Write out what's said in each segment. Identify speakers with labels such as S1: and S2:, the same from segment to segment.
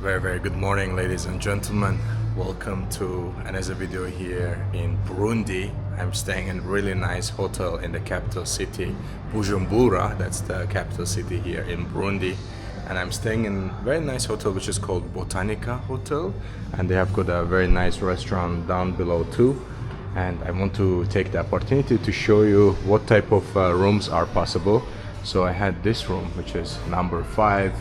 S1: Very good morning, ladies and gentlemen. Welcome to another video here in Burundi. I'm staying in a really nice hotel in the capital city, Bujumbura. That's the capital city here in Burundi. And I'm staying in a very nice hotel which is called Botanica Hotel. And they have got a very nice restaurant down below too. And I want to take the opportunity to show you what type of rooms are possible. So I had this room, which is number 5.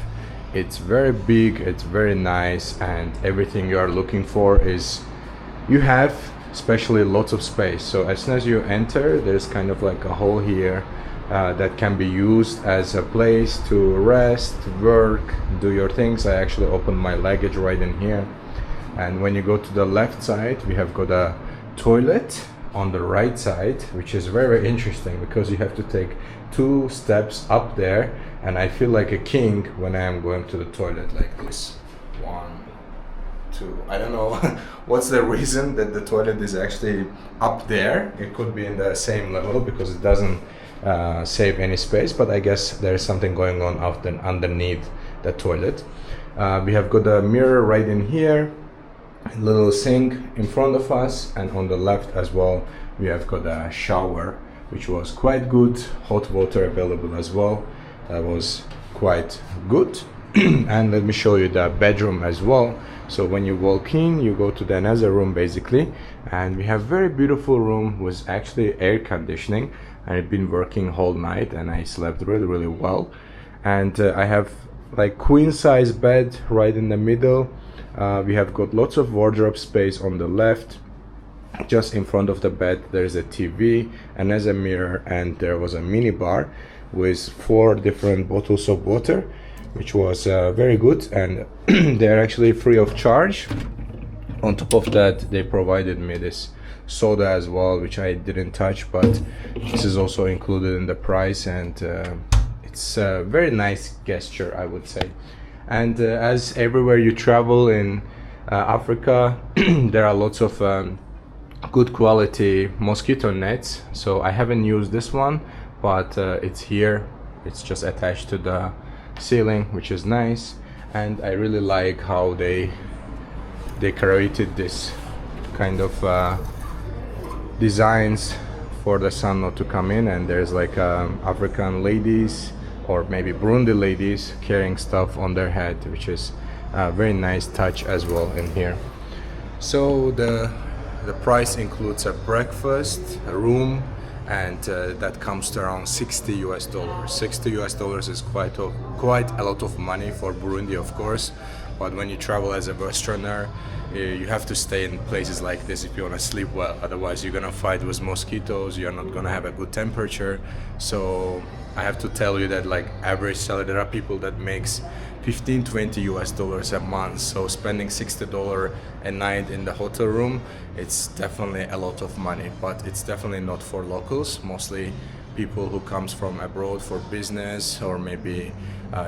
S1: It's very big, it's very nice, and everything you are looking for is you have especially lots of space. So as soon as you enter, there's kind of like a hole here that can be used as a place to rest, work, do your things. I actually opened my luggage right in here. And when you go to the left side, we have got a toilet on the right side, which is very interesting because you have to take 2 steps up there, and I feel like a king when I am going to the toilet like this. 1, 2. I don't know what's the reason that the toilet is actually up there. It could be in the same level because it doesn't save any space, but I guess there's something going on out there underneath the toilet. We have got a mirror right in here, a little sink in front of us, and on the left as well we have got a shower, which was quite good. Hot water available as well. That was quite good. And let me show you the bedroom as well. So when you walk in, you go to the another room basically, and we have very beautiful room with actually air conditioning, and I've been working whole night and I slept really well. And I have like queen size bed right in the middle. We have got lots of wardrobe space on the left. Just in front of the bed there's a TV, another mirror, and there was a mini bar with 4 different bottles of water, which was very good, and they're actually free of charge. On top of that, they provided me this soda as well, which I didn't touch, but this is also included in the price, and it's a very nice gesture, I would say. And as everywhere you travel in Africa, there are lots of good quality mosquito nets. So I haven't used this one, but it's here. It's just attached to the ceiling, which is nice. And I really like how they created this kind of designs for the sun not to come in. And there's like African ladies or maybe Burundi ladies carrying stuff on their head, which is a very nice touch as well in here. So the price includes a breakfast, a room, and that comes to around $60 US. $60 US is quite a lot of money for Burundi, of course. But when you travel as a Westerner, you have to stay in places like this if you want to sleep well. Otherwise, you're gonna fight with mosquitoes. You're not gonna have a good temperature. So I have to tell you that like average salary, there are people that makes $15-20 US a month. So spending $60 a night in the hotel room, it's definitely a lot of money. But it's definitely not for locals. Mostly people who comes from abroad for business or maybe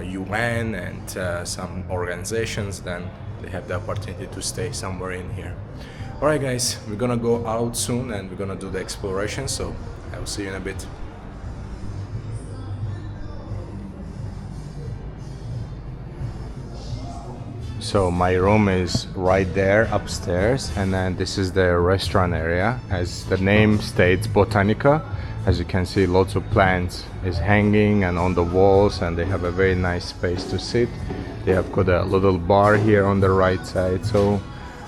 S1: UN and some organizations, then they have the opportunity to stay somewhere in here. Alright guys, we're gonna go out soon and we're gonna do the exploration, so I will see you in a bit. So my room is right there upstairs, and then this is the restaurant area. As the name states, Botanica. As you can see, lots of plants is hanging and on the walls, and they have a very nice space to sit. They have got a little bar here on the right side, so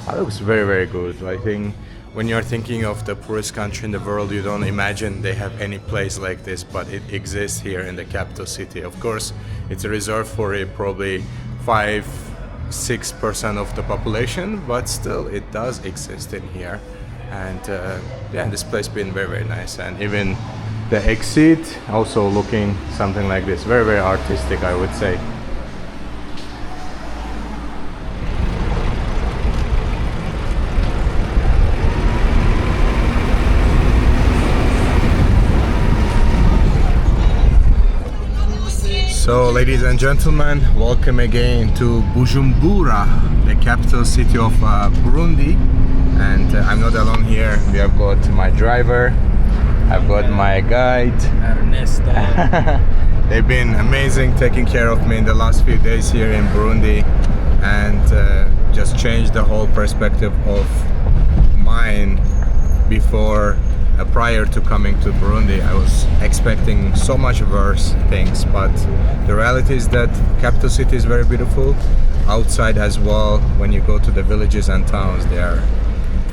S1: it looks very good. I think when you're thinking of the poorest country in the world, you don't imagine they have any place like this, but it exists here in the capital city. Of course, it's reserved for probably 5-6% of the population, but still it does exist in here. And yeah, this place been very nice, and even the exit also looking something like this, very artistic, I would say. So ladies and gentlemen, welcome again to Bujumbura, the capital city of Burundi. And I'm not alone here. We have got my driver, I've got my guide, Ernesto. They've been amazing taking care of me in the last few days here in Burundi. And just changed the whole perspective of mine. Before, prior to coming to Burundi, I was expecting so much worse things, but the reality is that capital city is very beautiful. Outside as well, when you go to the villages and towns, they are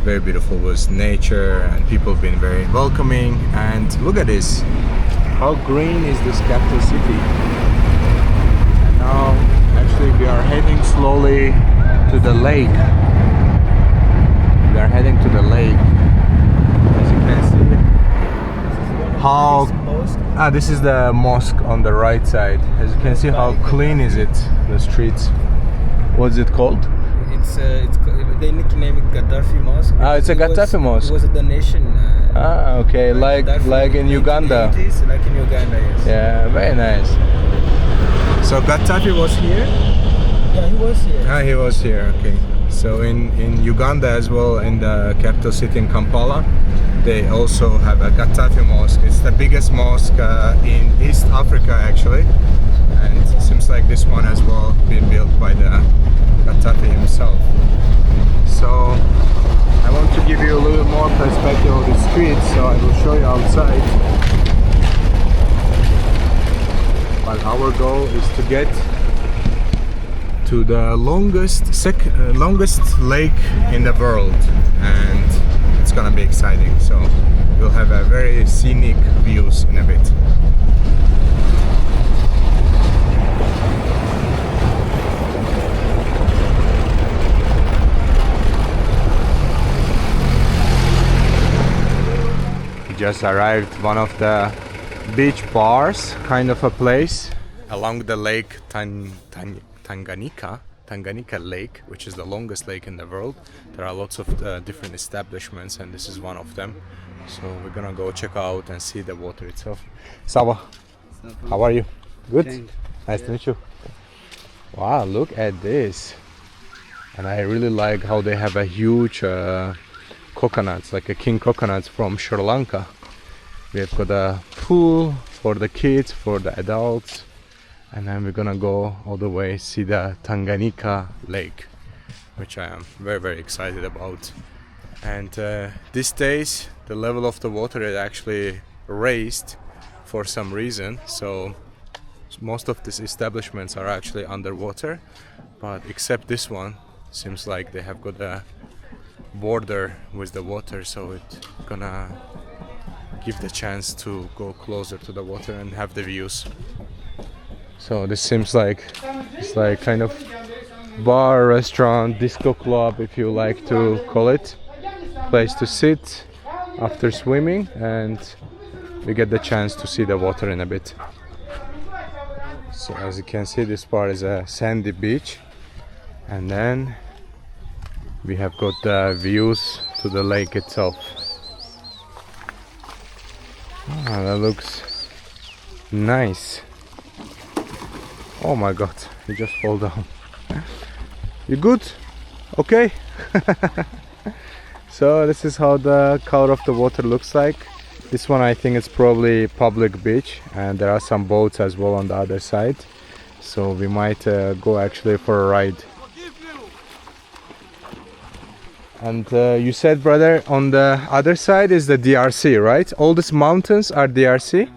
S1: very beautiful with nature, and people have been very welcoming. And look at this, how green is this capital city. And now actually we are heading slowly to the lake. We are heading to the lake. As you can see how this is the mosque on the right side. As you can see how clean is it, the streets. What's it called?
S2: They nickname it Gaddafi Mosque.
S1: It's a Gaddafi Mosque.
S2: It was a donation.
S1: Okay, like in Uganda.
S2: Like in Uganda, yes.
S1: Yeah, very nice. So Gaddafi was here?
S2: Yeah, he was here.
S1: He was here, okay. So in Uganda as well, in the capital city in Kampala, they also have a Gaddafi Mosque. It's the biggest mosque in East Africa actually. And it seems like this one as well been built by the Gaddafi himself. So I want to give you a little more perspective of the streets, so I will show you outside. But our goal is to get to the longest lake in the world, and it's gonna be exciting. So we'll have a very scenic views in a bit. Just arrived one of the beach bars, kind of a place along the lake Tanganyika Lake, which is the longest lake in the world. There are lots of different establishments, and this is one of them. So we're gonna go check out and see the water itself. Sawa, how are you? Good. Nice to meet you. Wow, look at this. And I really like how they have a huge coconuts, like a king coconuts from Sri Lanka. We have got a pool for the kids, for the adults, and then we're gonna go all the way see the Tanganyika lake, which I am very excited about. And these days the level of the water is actually raised for some reason, so most of these establishments are actually underwater, but except this one, seems like they have got a border with the water, so it's gonna give the chance to go closer to the water and have the views. So this seems like it's like kind of bar, restaurant, disco club, if you like to call it, place to sit after swimming, and we get the chance to see the water in a bit. So as you can see, this part is a sandy beach, and then we have got the views to the lake itself. That looks nice. Oh my god, you just fall down. You good? Okay. So this is how the color of the water looks like. This one I think it's probably public beach, and there are some boats as well on the other side, so we might go actually for a ride. And you said, brother, on the other side is the DRC, right? All these mountains are DRC?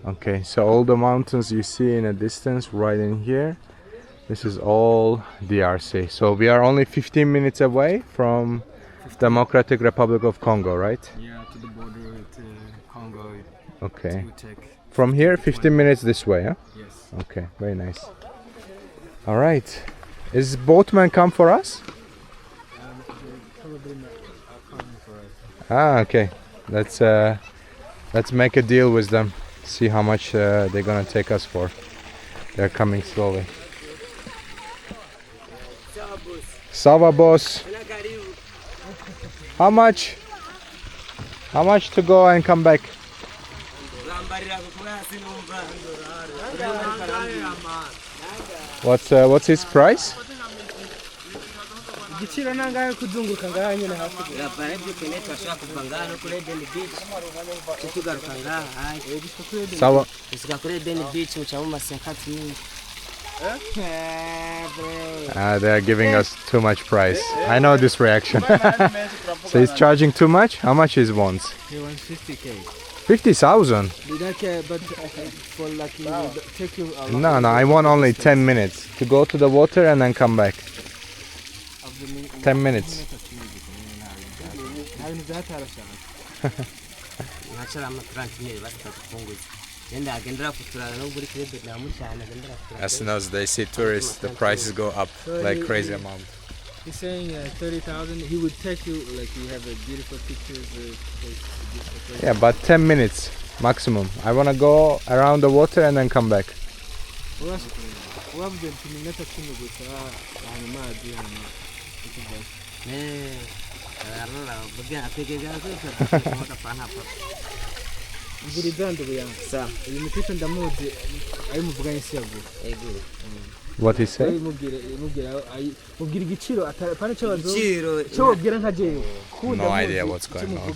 S1: Okay, so all the mountains you see in a distance right in here, this is all DRC. So we are only 15 minutes away from Democratic Republic of Congo, right?
S2: Yeah, to the border with Congo.
S1: Okay. From here, 15 minutes this way, huh?
S2: Yes.
S1: Okay, very nice. All right. Is boatman come for us?
S2: Probably not coming for us.
S1: Ah, okay. Let's make a deal with them. See how much they're gonna take us for. They're coming slowly. Sava boss. How much? How much to go and come back? What's his price?
S2: Igiciro nangahe kuzunguruka ngaha nyene hafi.
S1: Sawa.
S2: Usika kuri Ben Beach uca mu masenka nyinshi.
S1: They are giving us too much price. I know this reaction. So he's charging too much? How much is wants?
S2: He wants 50k.
S1: 50,000?
S2: But for like take you.
S1: No, I want only 10 minutes to go to the water and then come back. 10 minutes. As soon as they see tourists, the prices go up like crazy amount.
S2: He's saying 30,000. He would take you like you have a beautiful pictures.
S1: Yeah, but 10 minutes maximum. I want to go around the water and then come back. What he say? No idea what's going on.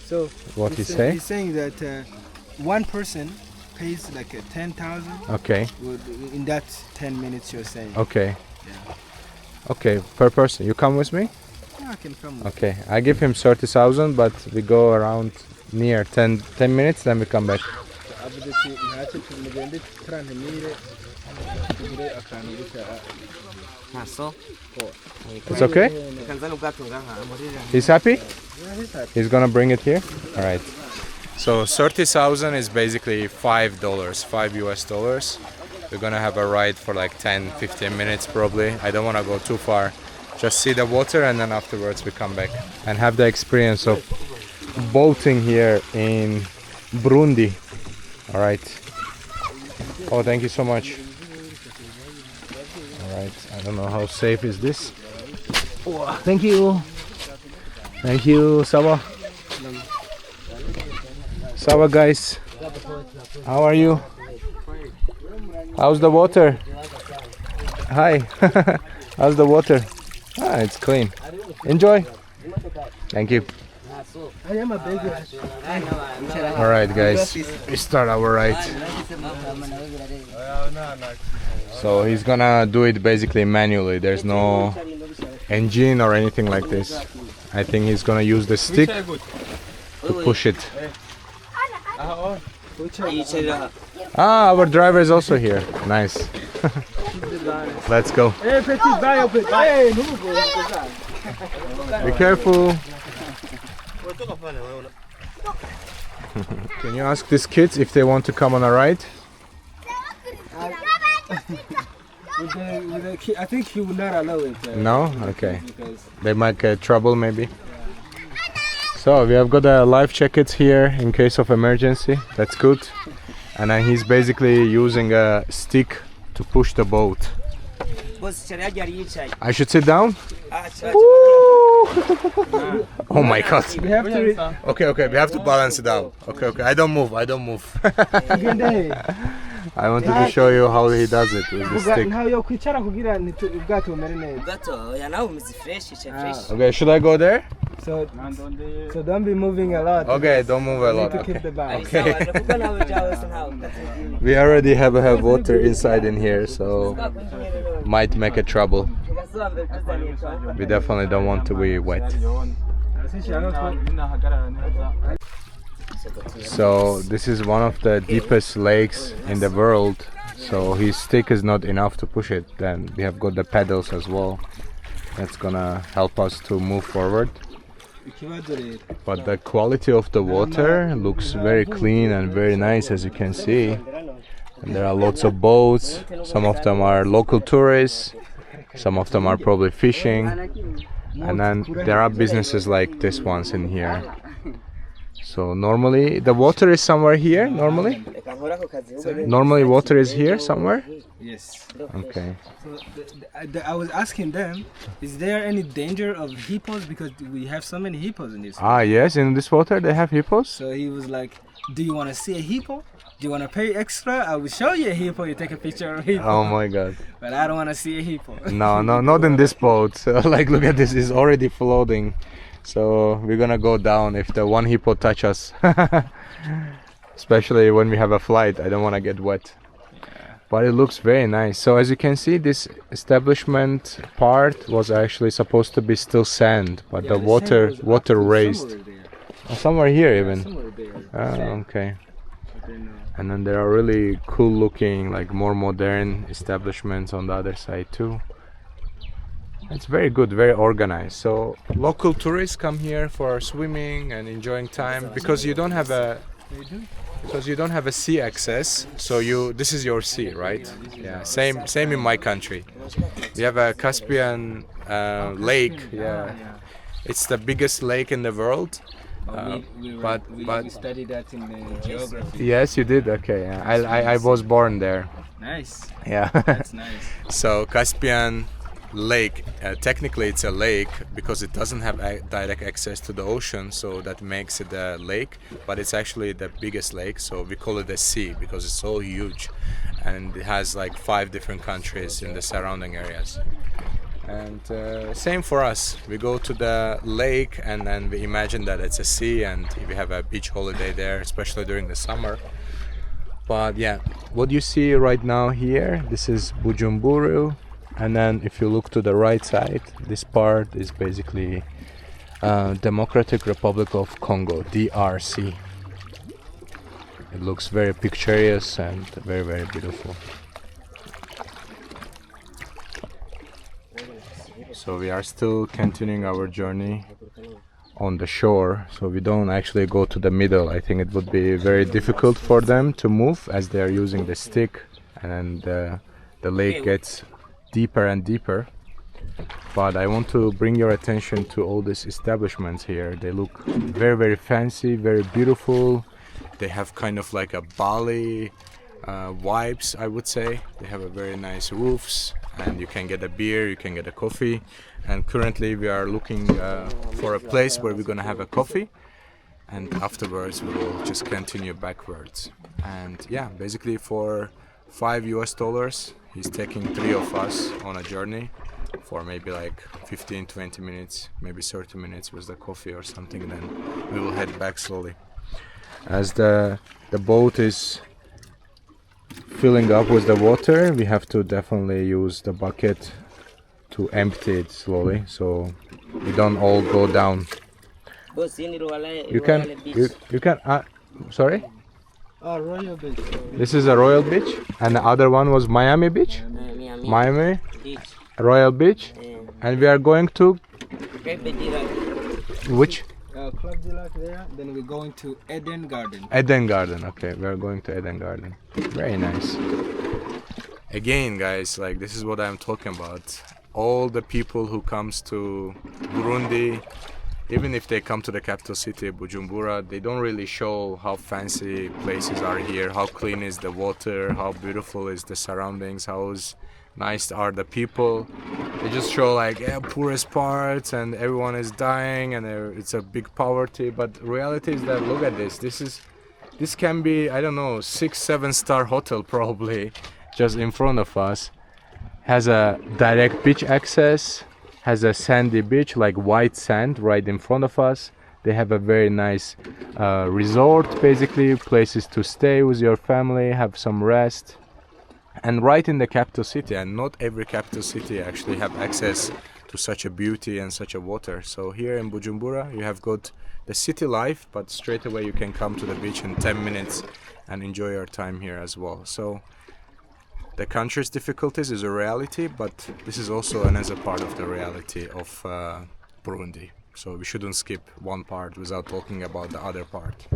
S2: So
S1: what he say?
S2: He's saying that one person pays like 10,000.
S1: Okay.
S2: In that 10 minutes you're saying.
S1: Okay. Yeah. Okay, per person. You come with me?
S2: Yeah, I can come with
S1: Okay, I give him 30,000, but we go around near 10 minutes, then we come back. It's okay? He's happy?
S2: Yeah, he's happy.
S1: He's gonna bring it here? Alright. So 30,000 is basically $5, $5 US. We're gonna have a ride for like 10-15 minutes probably. I don't wanna go too far. Just see the water and then afterwards we come back and have the experience of boating here in Burundi. Alright. Oh, thank you so much. Alright, I don't know how safe is this. Oh, thank you. Thank you, Sawa. Sawa guys. How are you? How's the water? Hi. How's the water? Ah, it's clean. Enjoy. Thank you. Alright guys, we start our ride. So he's gonna do it basically manually. There's no engine or anything like this. I think he's gonna use the stick to push it. Ah, our driver is also here. Nice. Let's go. Be careful. Can you ask these kids if they want to come on a ride?
S2: I think he would not allow it.
S1: No? Okay. They might get trouble maybe. So we have got a life jacket here in case of emergency. That's good. And then he's basically using a stick to push the boat. I should sit down? Oh my god. Okay, we have to balance it out. Okay, I don't move. I wanted to show you how he does it with the stick. Okay, should I go there?
S2: So don't be moving a lot.
S1: Okay, don't move a lot.
S2: To keep the balance.
S1: Okay. We already have water inside in here, so might make a trouble. We definitely don't want to be wet. So this is one of the deepest lakes in the world. So his stick is not enough to push it. Then we have got the pedals as well. That's gonna help us to move forward. But the quality of the water looks very clean and very nice, as you can see. And there are lots of boats. Some of them are local tourists. Some of them are probably fishing. And then there are businesses like this ones in here. So normally the water is somewhere here. Normally water is here somewhere.
S2: Yes.
S1: Okay.
S2: So I was asking them, is there any danger of hippos, because we have so many hippos in this water.
S1: Ah yes, in this water they have hippos.
S2: So he was like, do you want to see a hippo? Do you want to pay extra? I will show you a hippo. You take a picture of a hippo.
S1: Oh my god.
S2: But I don't want to see a hippo.
S1: No, not in this boat. Like, look at this, it's already floating. So we're gonna go down if the one hippo touch us. Especially when we have a flight, I don't want to get wet. But it looks very nice. So as you can see, this establishment part was actually supposed to be still sand, but the water raised. Somewhere here even.
S2: Somewhere there.
S1: Okay. And then there are really cool looking, like more modern establishments on the other side too. It's very good, very organized. So local tourists come here for swimming and enjoying time because you don't have a sea access. So this is your sea, right? Yeah, same in my country. We have a Caspian lake. Yeah, it's the biggest lake in the world.
S2: We studied that in the geography.
S1: Yes, you did. Okay, yeah. I was born there.
S2: Nice.
S1: Yeah.
S2: That's nice.
S1: So Caspian Lake, technically it's a lake because it doesn't have direct access to the ocean, so that makes it a lake, but it's actually the biggest lake, so we call it a sea because it's so huge, and it has like 5 different countries in the surrounding areas. And same for us, we go to the lake and then we imagine that it's a sea and we have a beach holiday there, especially during the summer. But yeah, what you see right now here, this is Bujumbura. And then if you look to the right side, this part is basically Democratic Republic of Congo, DRC. It looks very picturesque and very, very beautiful. So we are still continuing our journey on the shore, so we don't actually go to the middle. I think it would be very difficult for them to move as they are using the stick, and then the lake gets deeper and deeper. But I want to bring your attention to all these establishments here. They look very, very fancy, very beautiful. They have kind of like a Bali vibes, I would say. They have a very nice roofs, and you can get a beer, you can get a coffee. And currently we are looking for a place where we're gonna have a coffee, and afterwards we will just continue backwards. And yeah, basically for $5 he's taking 3 of us on a journey for maybe like 15-20 minutes, maybe 30 minutes with the coffee or something. Then we will head back slowly. As the boat is filling up with the water, we have to definitely use the bucket to empty it slowly, so we don't all go down. You can sorry?
S2: Royal Beach.
S1: This is a Royal Beach, and the other one was Miami Beach? Miami Royal Beach. And we are going to which?
S2: Club Dillac there. Then we're going to Eden Garden.
S1: Eden Garden. Okay, we are going to Eden Garden. Very nice. Again, guys, like this is what I'm talking about. All the people who comes to Burundi, even if they come to the capital city, Bujumbura, they don't really show how fancy places are here, how clean is the water, how beautiful is the surroundings, how nice are the people. They just show like poorest parts and everyone is dying and it's a big poverty. But reality is that look at this. This can be, I don't know, 6-7 star hotel probably just in front of us. Has a direct beach access. Has a sandy beach, like white sand right in front of us. They have a very nice resort, basically, places to stay with your family, have some rest. And right in the capital city, and not every capital city actually have access to such a beauty and such a water. So here in Bujumbura, you have got the city life, but straight away you can come to the beach in 10 minutes and enjoy your time here as well. So the country's difficulties is a reality, but this is also another part of the reality of Burundi. So we shouldn't skip one part without talking about the other part.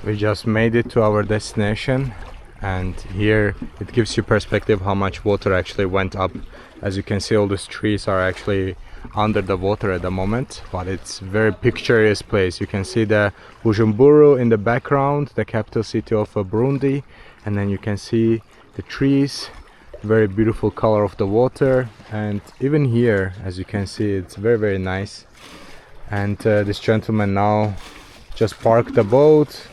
S1: We just made it to our destination, and here it gives you perspective how much water actually went up. As you can see, all these trees are actually under the water at the moment, but it's very picturesque place. You can see the Bujumbura in the background, the capital city of Burundi, and then you can see the trees, very beautiful color of the water. And even here, as you can see, it's very, very nice. And this gentleman now just parked the boat,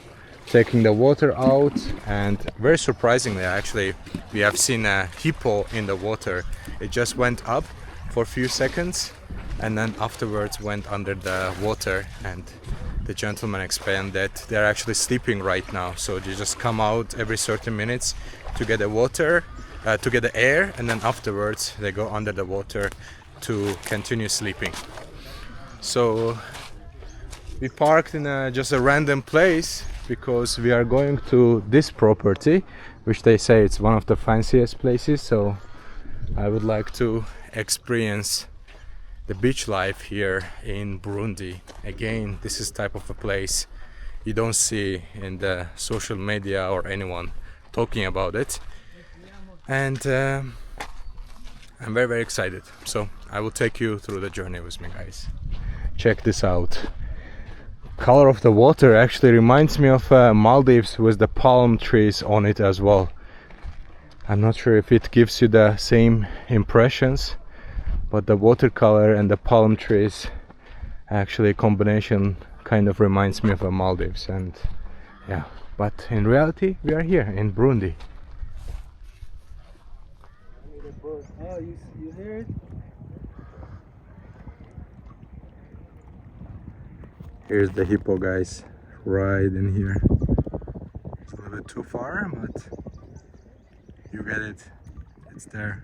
S1: taking the water out, and very surprisingly actually we have seen a hippo in the water. It just went up for a few seconds and then afterwards went under the water, and the gentleman explained that they're actually sleeping right now, so they just come out every certain minutes to get the water, to get the air, and then afterwards they go under the water to continue sleeping. So we parked in just a random place because we are going to this property, which they say it's one of the fanciest places, so I would like to experience the beach life here in Burundi. Again, this is type of a place you don't see in the social media or anyone talking about it, and I'm very excited, so I will take you through the journey with me, guys. Check this out. Color of the water actually reminds me of Maldives with the palm trees on it as well. I'm not sure if it gives you the same impressions, but the watercolor and the palm trees actually combination kind of reminds me of a Maldives. And yeah, but in reality we are here in Burundi.
S2: Oh, you hear it?
S1: Here's the hippo, guys, right in here. It's a little bit too far, but you get it. It's there.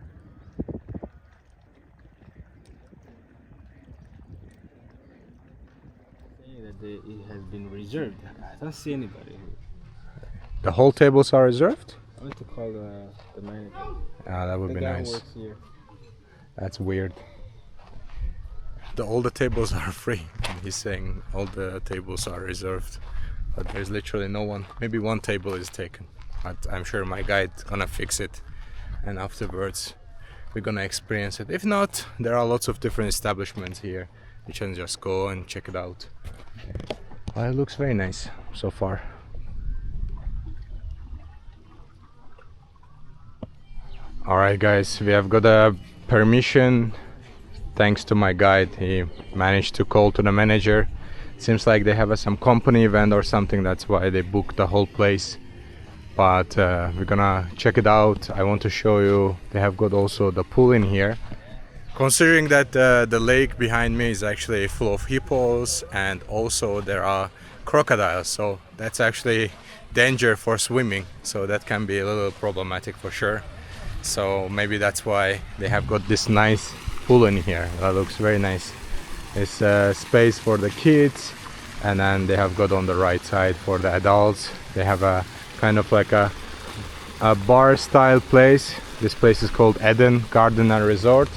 S2: That it has been reserved. I don't see anybody.
S1: The whole tables are reserved?
S2: I want to call the manager.
S1: Ah, that would be nice.
S2: Works here.
S1: That's weird. All the tables are free. He's saying all the tables are reserved, but there's literally no one. Maybe one table is taken, but I'm sure my guide's gonna fix it, and afterwards we're gonna experience it. If not, there are lots of different establishments here. You can just go and check it out. Well, it looks very nice so far. Alright guys, we have got a permission thanks to my guide. He managed to call to the manager. Seems like they have some company event or something, that's why they booked the whole place. But we're gonna check it out. I want to show you, they have got also the pool in here. Considering that the lake behind me is actually full of hippos, and also there are crocodiles, so that's actually danger for swimming, so that can be a little problematic for sure. So maybe that's why they have got this nice pool in here. That looks very nice. It's space for the kids, and then they have got on the right side for the adults. They have a kind of like a bar style place. This place is called Eden Garden and Resort,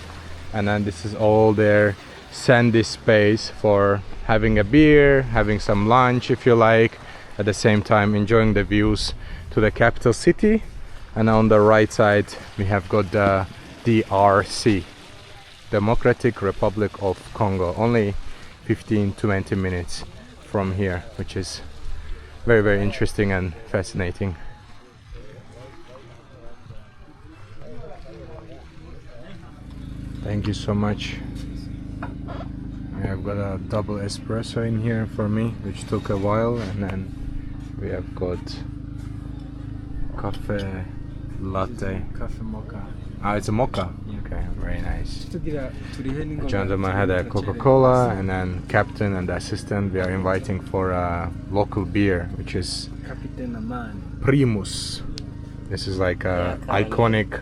S1: and then this is all their sandy space for having a beer, having some lunch if you like, at the same time enjoying the views to the capital city. And on the right side we have got the DRC, Democratic Republic of Congo, only 15-20 minutes from here, which is very interesting and fascinating. Thank you so much. I have got a double espresso in here for me, which took a while, and then we have got cafe latte.
S2: Cafe mocha.
S1: Ah, it's a mocha.
S2: Yeah.
S1: Okay, very nice. The gentleman had a Coca-Cola, and then captain and the assistant, we are inviting for a local beer, which is Primus. This is like a iconic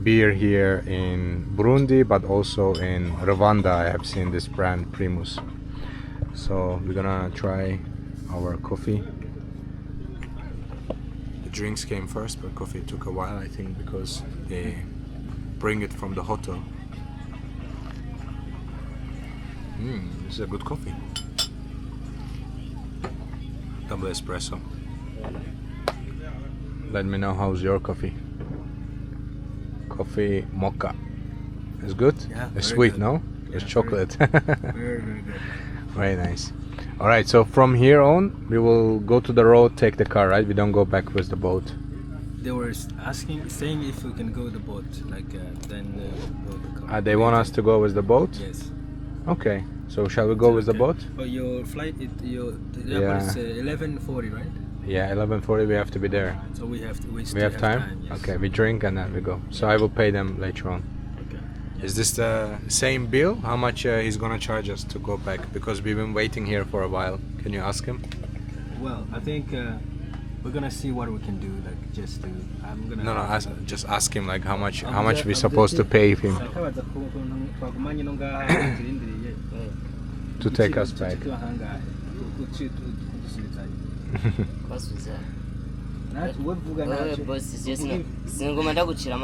S1: beer here in Burundi, but also in Rwanda I have seen this brand Primus. So we're gonna try our coffee. The drinks came first, but coffee took a while, I think, because they bring it from the hotel. This is a good coffee. Double espresso. Let me know how's your coffee. Coffee mocha. It's good?
S2: Yeah.
S1: It's sweet,
S2: good.
S1: No? It's chocolate.
S2: Very good.
S1: Very nice. Alright, so from here on we will go to the road, take the car, right? We don't go back with the boat.
S2: They were saying if we can go with the boat, like then go with the car.
S1: They want us to go with the boat?
S2: Yes.
S1: Okay, so shall we go with the boat?
S2: But your flight, it's 11:40, right?
S1: Yeah, 11:40 we have to be there.
S2: So we still
S1: We have time?
S2: Yes.
S1: Okay, we drink and then we go. So I will pay them later on.
S2: Okay.
S1: Is this the same bill? How much he's gonna charge us to go back? Because we've been waiting here for a while. Can you ask him?
S2: Well, I think we're gonna see what we can do. Like just to, I'm gonna.
S1: No, just ask him like how much we're supposed to pay him to take us back.
S3: singoma ndagucira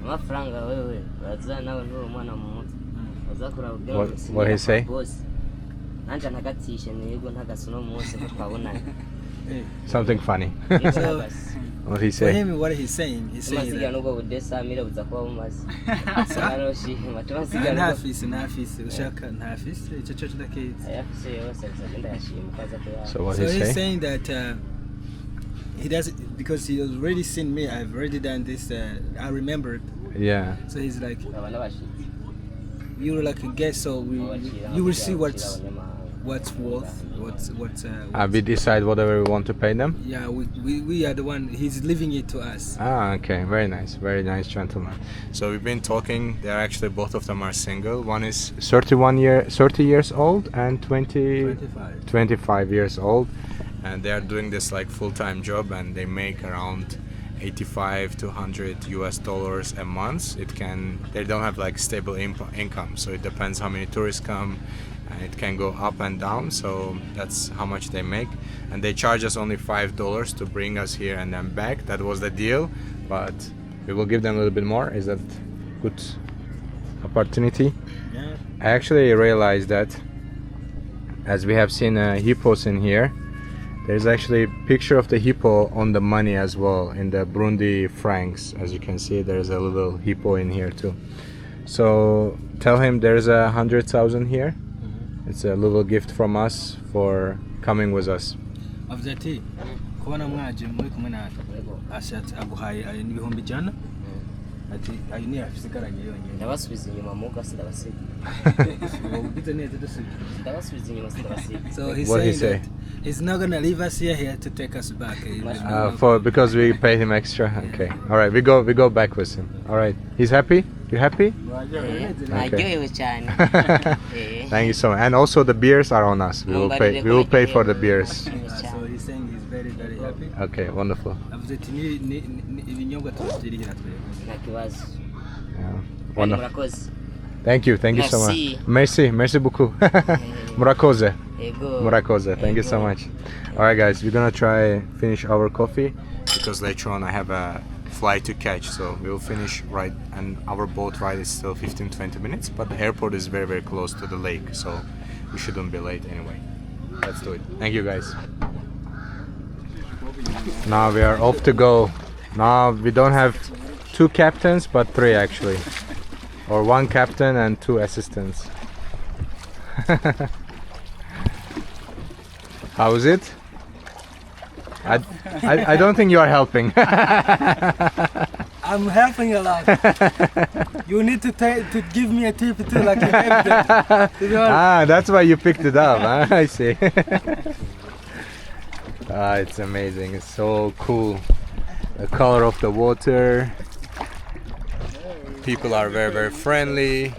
S3: amafaranga wewe baza nawe nturi umwana mu mutwe bazakura
S1: What he say?
S3: nanje nagatishe nigo ntagasuno munsi ko twabonanye.
S1: Something funny. What he
S2: For
S1: say?
S2: him, what he's saying
S3: Masiga
S2: that
S3: nuko budesa mira buza kuba mumazi. Aroshi matumasiga
S2: ntafise ushaka ntafise ico cyo ndaketse.
S3: ayafise yose agenda yashima kaza kuya.
S1: So what
S2: So
S1: he
S2: he's
S1: say?
S2: saying that he doesn't, because he has already seen me. I've already done this. I remembered.
S1: Yeah.
S2: So he's like,
S3: Abana bashitse.
S2: you're like a guest, so you will see what's worth,
S1: We decide whatever we want to pay them.
S2: yeah, we are the one. He's leaving it to us.
S1: Okay, very nice gentleman. So we've been talking. They're actually both of them are single. One is 30 years old and 25 years old, and they are doing this like full-time job, and they make around 85 to 100 US dollars a month. They don't have like stable income, so it depends how many tourists come, and it can go up and down. So that's how much they make, and they charge us only $5 to bring us here and then back. That was the deal, but we will give them a little bit more. Is that good opportunity?
S2: Yeah.
S1: I actually realized that as we have seen hippos in here, there's actually a picture of the hippo on the money as well in the Burundi francs. As you can see, there's a little hippo in here too. So tell him there's 100,000 here. It's a little gift from us for coming with us.
S2: Of that tea, kubona mwaje muri kumwe natwe ashatse aguhaye n'ibihumbi jana ati ayi ni afisigaranye yonyine
S3: Ndabasubiza inyuma mu gasi ndabasiga.
S2: ubize neza dusiga.
S3: Ndabasubiza inyuma ndabasiga.
S2: So he's
S1: What he
S2: saying
S1: say?
S2: that he's not gonna leave us here to take us back.
S1: Because we paid him extra. Okay. All right. We go back with him. All right. He's happy. You happy?
S3: Naryohewe cyane.
S1: Thank you so much. And also the beers are on us. We will pay for the beers.
S2: So he's saying he's very happy.
S1: Okay. Wonderful.
S2: Avuze ati ibinyobwa tuzirihira twebwe.
S3: Nta kibazo.
S1: Yeah. Wonderful.
S3: Murakoze.
S1: Thank you so much. Merci beaucoup. Murakoze. Murakoze. Thank you so much. All right, guys, we're gonna try finish our coffee because later on I have a flight to catch, so we will finish right, and our boat ride is still 15-20 minutes, but the airport is very close to the lake, so we shouldn't be late anyway. Let's do it. Thank you, guys. Now we are off to go. Now we don't have 2 captains but 3 actually, or 1 captain and 2 assistants. How is it? I don't think you are helping.
S2: I'm helping a lot. You need to give me a tip too, like you gave them.
S1: That's why you picked it up. Huh? I see. It's amazing. It's so cool. The color of the water. People are very friendly.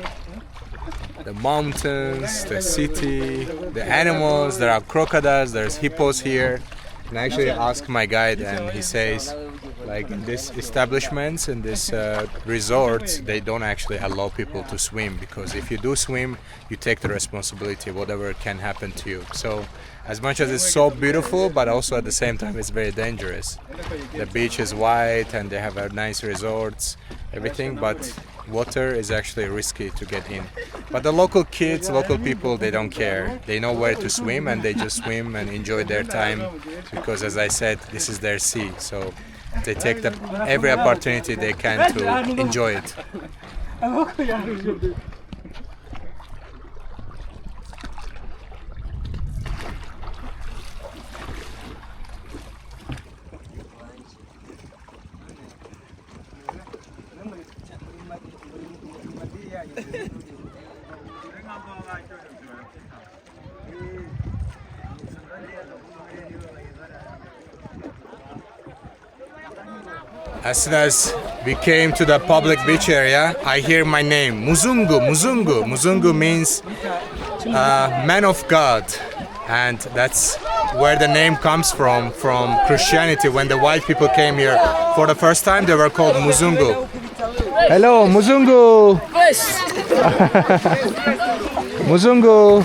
S1: The mountains, the city, the animals. There are crocodiles. There's hippos here. And I actually asked my guide, and he says, like in these establishments, in these resorts, they don't actually allow people to swim, because if you do swim, you take the responsibility of whatever can happen to you. So as much as it's so beautiful, but also at the same time it's very dangerous. The beach is white and they have nice resorts, everything, but water is actually risky to get in. But the local kids, local people, they don't care. They know where to swim and they just swim and enjoy their time, because as I said, this is their sea. So they take every opportunity they can to enjoy it. As soon as we came to the public beach area, I hear my name, Muzungu, Muzungu. Muzungu means man of God, and that's where the name comes from Christianity. When the white people came here for the first time, they were called Muzungu. Hello, Muzungu. Muzungu.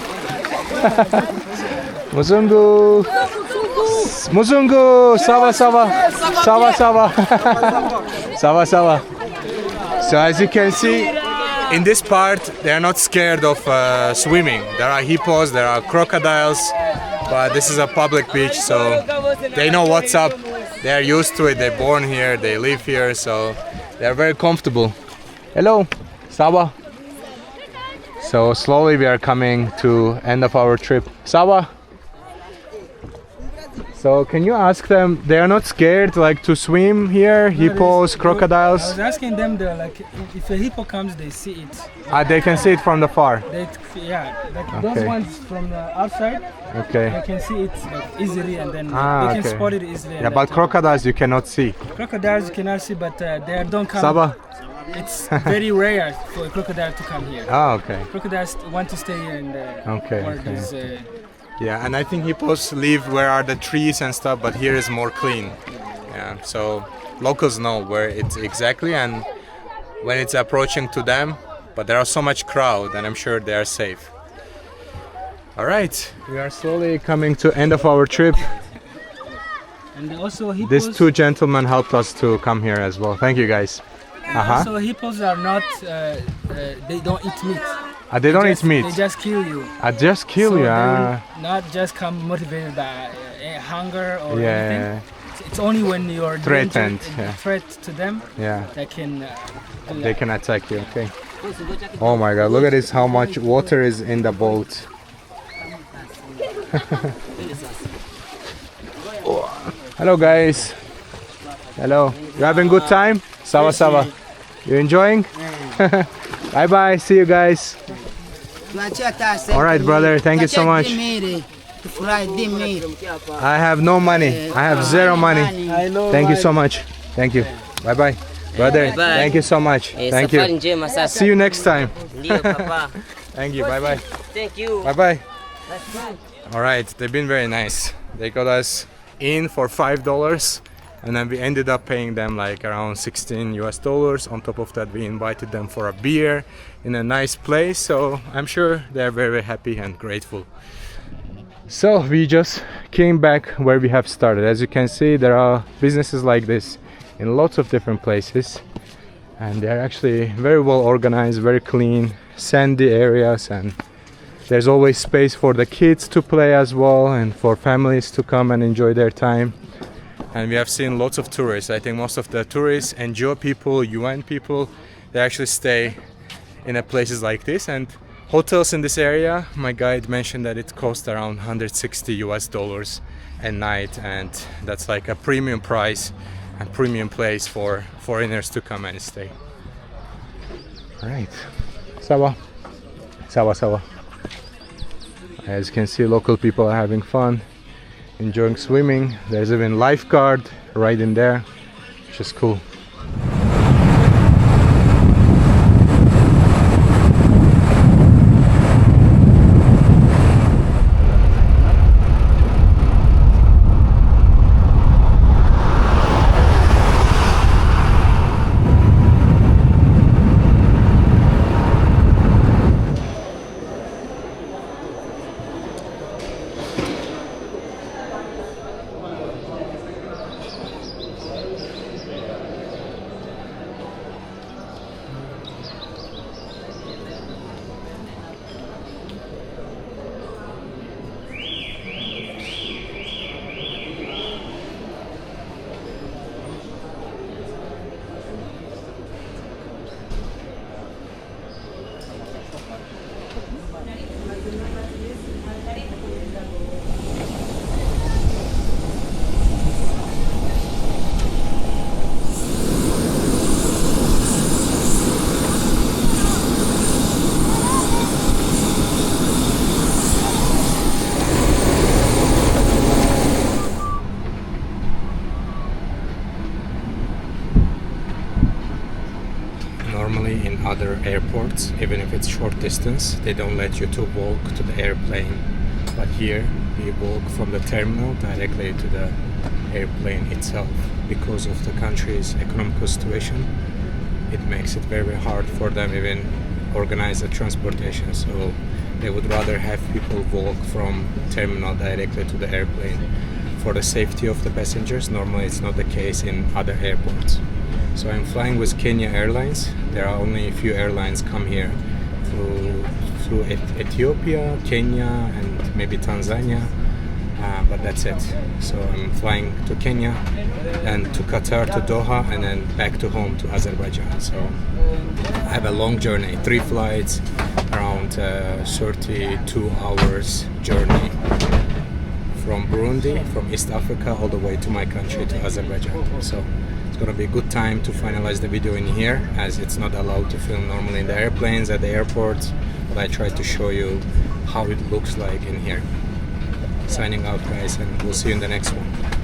S1: Muzungu. Muzungu. Sawa sawa. Sawa sawa. Sawa sawa. So as you can see, in this part, they are not scared of swimming. There are hippos, there are crocodiles, but this is a public beach, so they know what's up. They are used to it. They're born here, they live here, so they are very comfortable. Hello, Sawa. So slowly we are coming to end of our trip. Sawa. So can you ask them, they are not scared like to swim here, hippos, crocodiles?
S2: I was asking them, like, if a hippo comes, they see it.
S1: They can see it from the far.
S2: Those ones from the outside, they can see it like, easily, and then they can spot it easily.
S1: Yeah, but crocodiles you cannot see.
S2: Crocodiles you cannot see, but they don't come.
S1: Saba?
S2: It's very rare for a crocodile to come here.
S1: Okay.
S2: Crocodiles want to stay here in the
S1: yeah, and I think hippos live where are the trees and stuff, but here is more clean. Yeah, so locals know where it's exactly and when it's approaching to them, but there are so much crowd and I'm sure they are safe. All right, we are slowly coming to end of our trip.
S2: And also hippos,
S1: these two gentlemen helped us to come here as well. Thank you guys.
S2: So hippos are not, they don't eat meat.
S1: They don't eat meat.
S2: They just kill you.
S1: Just kill you.
S2: They will not just come motivated by hunger or anything. It's only when you're
S1: threatened,
S2: threat to them. They
S1: can attack you. Okay. Oh my God! Look at this. How much water is in the boat. Hello guys. Hello. You having good time? Sawa sawa. You enjoying? Bye bye. See you guys. All right, brother. Thank you so much. I have no money. I have zero money. Thank you so much. Thank you. Bye bye. Brother, thank you so much. Thank you. See you next time. Thank you. Bye bye.
S3: Thank you.
S1: Bye bye. All right. They've been very nice. They got us in for $5. And then we ended up paying them like around $16 US. On top of that, we invited them for a beer in a nice place. So I'm sure they're very, very happy and grateful. So we just came back where we have started. As you can see, there are businesses like this in lots of different places. And they're actually very well organized, very clean, sandy areas. And there's always space for the kids to play as well and for families to come and enjoy their time. And we have seen lots of tourists. I think most of the tourists, NGO people, UN people, they actually stay in places like this. And hotels in this area, my guide mentioned that it costs around $160 US a night, and that's like a premium price and premium place for foreigners to come and stay. All right, sawa, sawa, sawa. As you can see, local people are having fun, enjoying swimming. There's even lifeguard right in there, which is cool. Normally in other airports, even if it's short distance, they don't let you to walk to the airplane. But here, we walk from the terminal directly to the airplane itself. Because of the country's economical situation, it makes it very hard for them even organize the transportation. So they would rather have people walk from terminal directly to the airplane for the safety of the passengers. Normally it's not the case in other airports. So I'm flying with Kenya Airlines. There are only a few airlines come here through Ethiopia, Kenya, and maybe Tanzania, but that's it. So I'm flying to Kenya and to Qatar, to Doha, and then back to home to Azerbaijan. So I have a long journey, 3 flights, around 32 hours journey from Burundi, from East Africa, all the way to my country, to Azerbaijan. So it's gonna be a good time to finalize the video in here, as it's not allowed to film normally in the airplanes at the airports, but I try to show you how it looks like in here. Signing out, guys, and we'll see you in the next one.